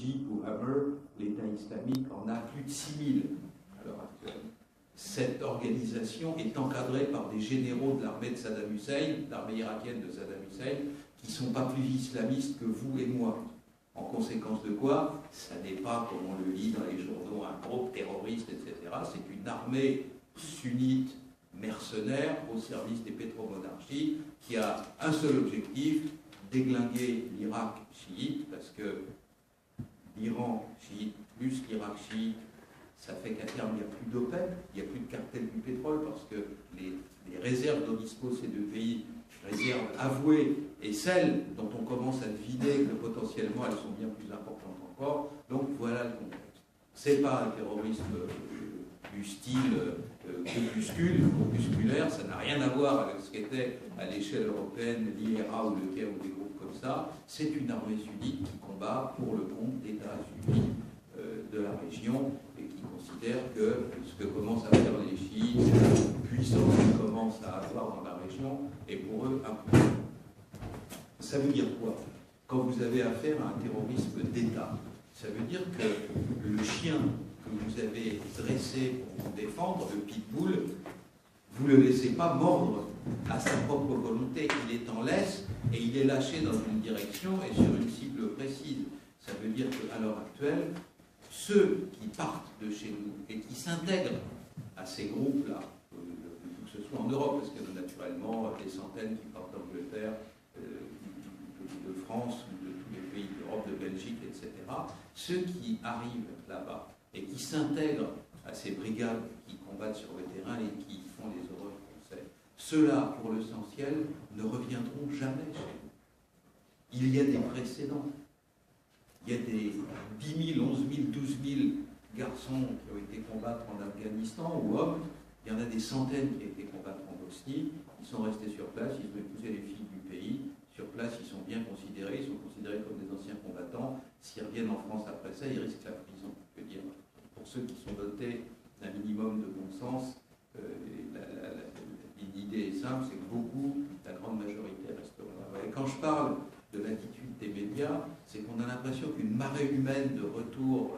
Jip ou Hammer, l'État islamique en a plus de 6000 à l'heure actuelle. Cette organisation est encadrée par des généraux de l'armée de Saddam Hussein, l'armée irakienne de Saddam Hussein, qui ne sont pas plus islamistes que vous et moi. En conséquence de quoi, ça n'est pas, comme on le lit dans les journaux, un groupe terroriste, etc. C'est une armée sunnite, mercenaire, au service des pétromonarchies, qui a un seul objectif, déglinguer l'Irak chiite, parce que l'Iran chiite plus l'Irak chiite, ça fait qu'à terme, il n'y a plus d'OPEP, il n'y a plus de cartel du pétrole, parce que les réserves dont disposent ces deux pays, réserves avouées, et celles dont on commence à deviner que potentiellement elles sont bien plus importantes encore. Donc voilà le contexte. Ce n'est pas un terrorisme du style corpusculaire, ça n'a rien à voir avec ce qu'était à l'échelle européenne l'IRA ou le Caire ou des groupes comme ça. C'est une armée sunnite qui combat pour le compte d'États sunnites de la région et qui considère que ce que commencent à faire les chiites, la puissance qu'ils commencent à avoir dans la région, est pour eux un problème. Ça veut dire quoi? Quand vous avez affaire à un terrorisme d'État, ça veut dire que le chien que vous avez dressé pour vous défendre, le pitbull, vous ne le laissez pas mordre à sa propre volonté. Il est en laisse et il est lâché dans une direction et sur une cible précise. Ça veut dire qu'à l'heure actuelle, ceux qui partent de chez nous et qui s'intègrent à ces groupes-là, que ce soit en Europe, parce qu'il y en a naturellement des centaines qui partent d'Angleterre, de France, ou de tous les pays d'Europe, de Belgique, etc., ceux qui arrivent là-bas et qui s'intègrent à ces brigades qui combattent sur le terrain et qui font les horreurs qu'on sait, ceux-là, pour l'essentiel, ne reviendront jamais chez nous. Il y a des précédents. Il y a des 10 000, 11 000, 12 000 garçons qui ont été combattre en Afghanistan, ou hommes. Il y en a des centaines qui ont été combattre en Bosnie. Ils sont restés sur place, ils ont épousé les filles du pays. Sur place, ils sont bien considérés, ils sont considérés comme des anciens combattants. S'ils reviennent en France après ça, ils risquent la prison. Je veux dire, pour ceux qui sont dotés d'un minimum de bon sens, l'idée est simple, c'est que beaucoup, la grande majorité resteront là. Et quand je parle de l'attitude des médias, c'est qu'on a l'impression qu'une marée humaine de retour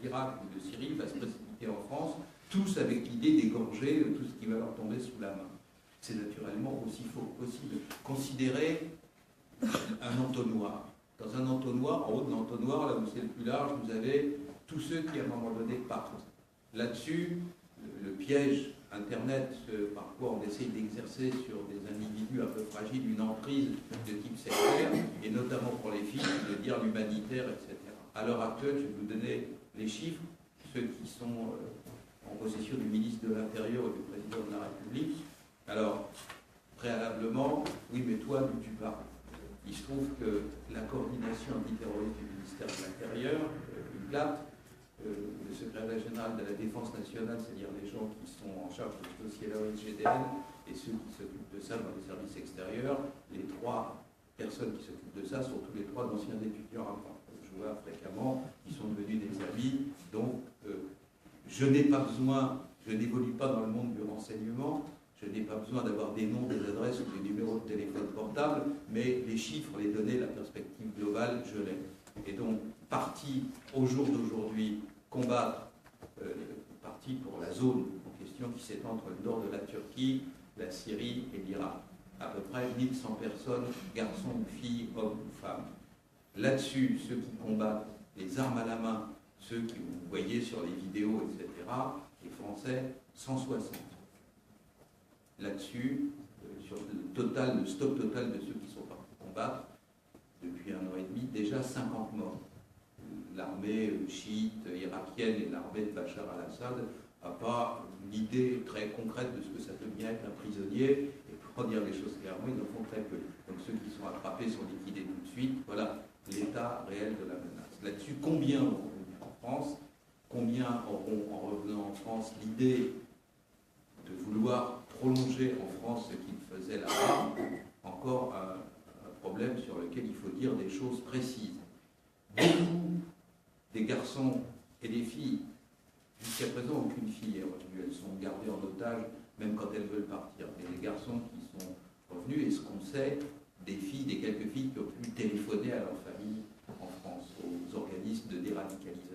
d'Irak ou de Syrie va se précipiter en France, tous avec l'idée d'égorger tout ce qui va leur tomber sous la main. C'est naturellement aussi faux possible. Considérez un entonnoir. Dans un entonnoir, en haut de l'entonnoir, là où c'est le plus large, vous avez tous ceux qui, à un moment donné, partent. Là-dessus, le piège Internet, par quoi on essaye d'exercer sur des individus un peu fragiles une emprise de type sectaire, et notamment pour les filles, de dire l'humanitaire, etc. À l'heure actuelle, je vais vous donner les chiffres, ceux qui sont en possession du ministre de l'Intérieur et du président de la République. Alors, préalablement, oui, mais toi, d'où tu parles? Il se trouve que la coordination antiterroriste du ministère de l'Intérieur, UNCLAT, le secrétaire général de la Défense nationale, c'est-à-dire les gens qui sont en charge de ce dossier-là au SGDN, et ceux qui s'occupent de ça dans les services extérieurs, les trois personnes qui s'occupent de ça sont tous les trois d'anciens étudiants à moi. Je vois fréquemment, ils sont devenus des amis, donc je n'ai pas besoin, je n'évolue pas dans le monde du renseignement, je n'ai pas besoin d'avoir des noms, des adresses ou des numéros de téléphone portable, mais les chiffres, les données, la perspective globale, je l'ai. Et donc, parti au jour d'aujourd'hui, combattre, parti pour la zone en question qui s'étend entre le nord de la Turquie, la Syrie et l'Irak. À peu près 1100 personnes, garçons ou filles, hommes ou femmes. Là-dessus, ceux qui combattent les armes à la main, ceux que vous voyez sur les vidéos, etc., les Français, 160. Là-dessus, sur le stock total de ceux qui sont partis combattre, depuis 1 an et demi, déjà 50 morts. L'armée chiite irakienne et l'armée de Bachar al-Assad n'a pas une idée très concrète de ce que ça peut bien être un prisonnier, et pour dire les choses clairement, ils en font très peu. Donc ceux qui sont attrapés sont liquidés tout de suite. Voilà l'état réel de la menace. Là-dessus, combien vont revenir en France? Combien auront, en revenant en France, l'idée de vouloir prolonger en France ce qu'ils faisaient là-bas? Encore un problème sur lequel il faut dire des choses précises. Beaucoup des garçons et des filles, jusqu'à présent aucune fille est revenue, elles sont gardées en otage même quand elles veulent partir, mais les garçons qui sont revenus, et ce qu'on sait des filles, des quelques filles qui ont pu téléphoner à leur famille en France. radicalisation.